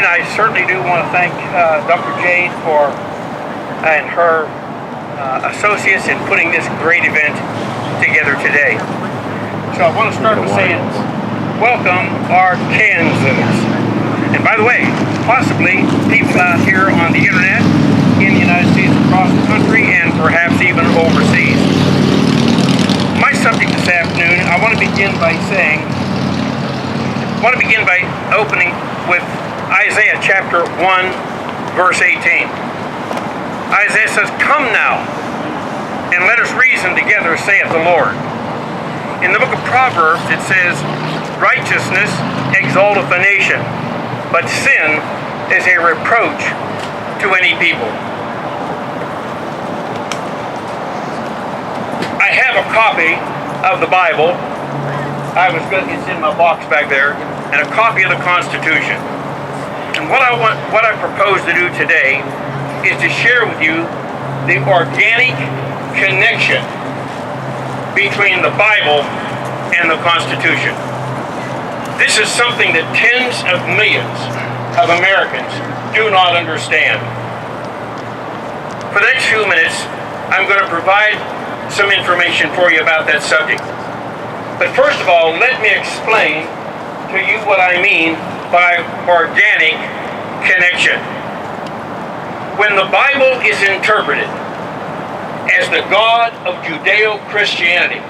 afternoon. I certainly do want to thank Dr. Jade and her associates in putting this great event together today. So I want to start with saying, welcome, Arkansans. And by the way, possibly people out here on the internet, in the United States, across the country, and perhaps even overseas. My subject this afternoon, I want to begin by opening with Isaiah chapter 1, verse 18. Isaiah says, "Come now, and let us reason together, saith the Lord." In the book of Proverbs, it says, "Righteousness exalteth a nation, but sin is a reproach to any people." I have a copy of the Bible. It's in my box back there, and a copy of the Constitution. And what I propose to do today is to share with you the organic connection between the Bible and the Constitution. This is something that tens of millions of Americans do not understand. For the next few minutes, I'm going to provide some information for you about that subject. But first of all, let me explain to you what I mean by organic connection. When the Bible is interpreted as the God of Judeo-Christianity,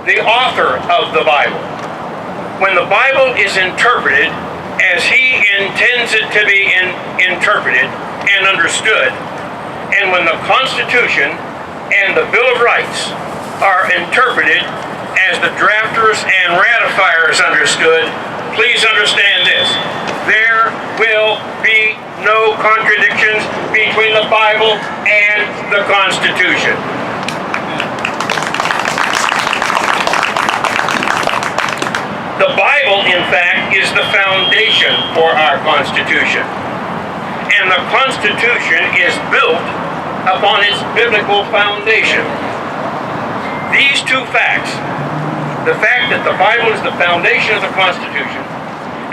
the author of the Bible, when the Bible is interpreted as He intends it to be interpreted and understood, and when the Constitution and the Bill of Rights are interpreted as the drafters and ratifiers understood, please understand this: there will be no contradictions between the Bible and the Constitution. The Bible, in fact, is the foundation for our Constitution. And the Constitution is built upon its biblical foundation. These two facts, the fact that the Bible is the foundation of the Constitution,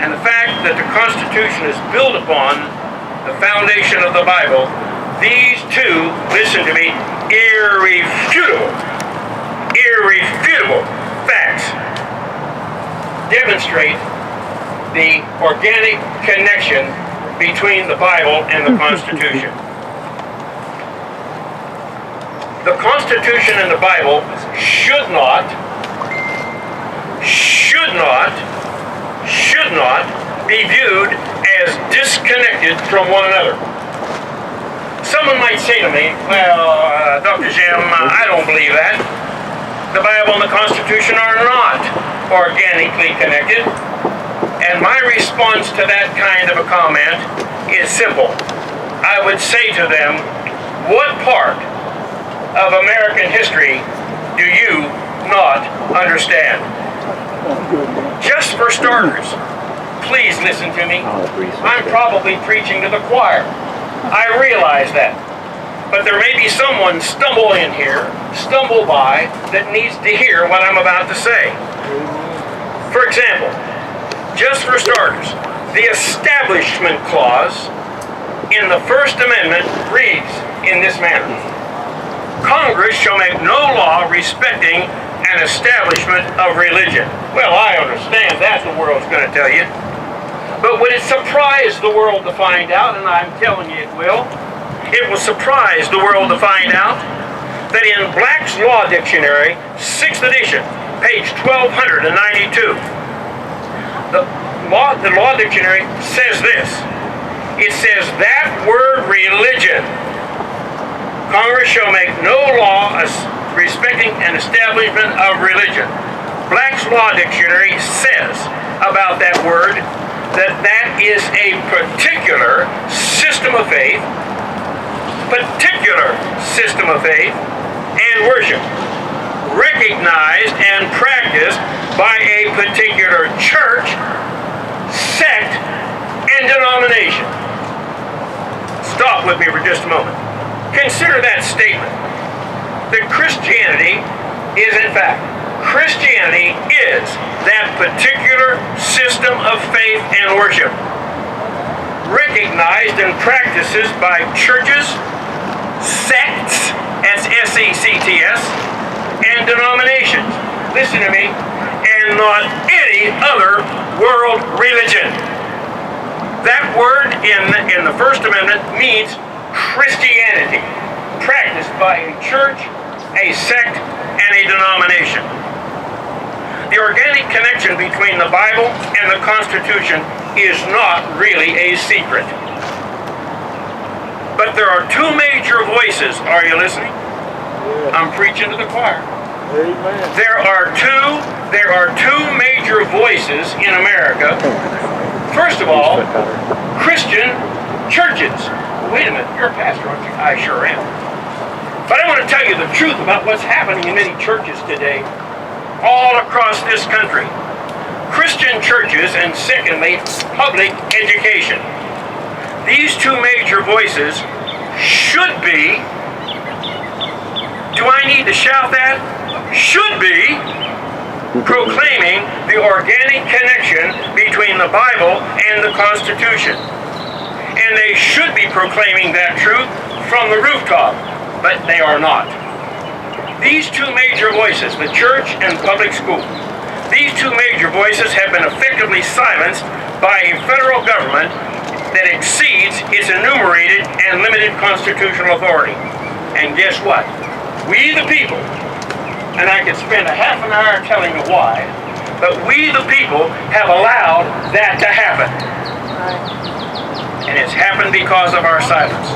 and the fact that the Constitution is built upon the foundation of the Bible, these two, listen to me, irrefutable facts demonstrate the organic connection between the Bible and the Constitution. The Constitution and the Bible should not be viewed as disconnected from one another. Someone might say to me, "Well, Dr. Jim, I don't believe that. The Bible and the Constitution are not organically connected." And my response to that kind of a comment is simple. I would say to them, what part of American history do you not understand? Just for starters, please listen to me. I'm probably preaching to the choir. I realize that. But there may be someone stumble by, that needs to hear what I'm about to say. For example, just for starters, the Establishment Clause in the First Amendment reads in this manner: "Congress shall make no law respecting an establishment of religion." Well, I understand that, the world's going to tell you. But would it surprise the world to find out, and I'm telling you it will surprise the world to find out, that in Black's Law Dictionary, 6th edition, page 1292, the Law Dictionary says this. It says, that word religion, Congress shall make no law respecting an establishment of religion. Black's Law Dictionary says about that word that is a particular system of faith and worship, recognized and practiced by a particular church, sect, and denomination. Stop with me for just a moment. Consider that statement. That Christianity is that particular system of faith and worship. recognized and practices by churches, sects, that's S-E-C-T-S, and denominations. Listen to me, and not any other world religion. That word in the First Amendment means Christianity, practiced by a church, a sect, and a denomination. The organic connection between the Bible and the Constitution is not really a secret. But there are two major voices. Are you listening? I'm preaching to the choir. Amen. There are two major voices in America. First of all, Christian churches. Wait a minute, you're a pastor, aren't you? I sure am. But I want to tell you the truth about what's happening in many churches today, all across this country. Christian churches, and secondly, public education. These two major voices should be, do I need to shout that? Should be proclaiming the organic connection between the Bible and the Constitution. And they should be proclaiming that truth from the rooftop, but they are not. These two major voices, the church and public school, these two major voices have been effectively silenced by a federal government that exceeds its enumerated and limited constitutional authority. And guess what? We the people, and I could spend a half an hour telling you why, but we the people have allowed that to happen. And it's happened because of our silence.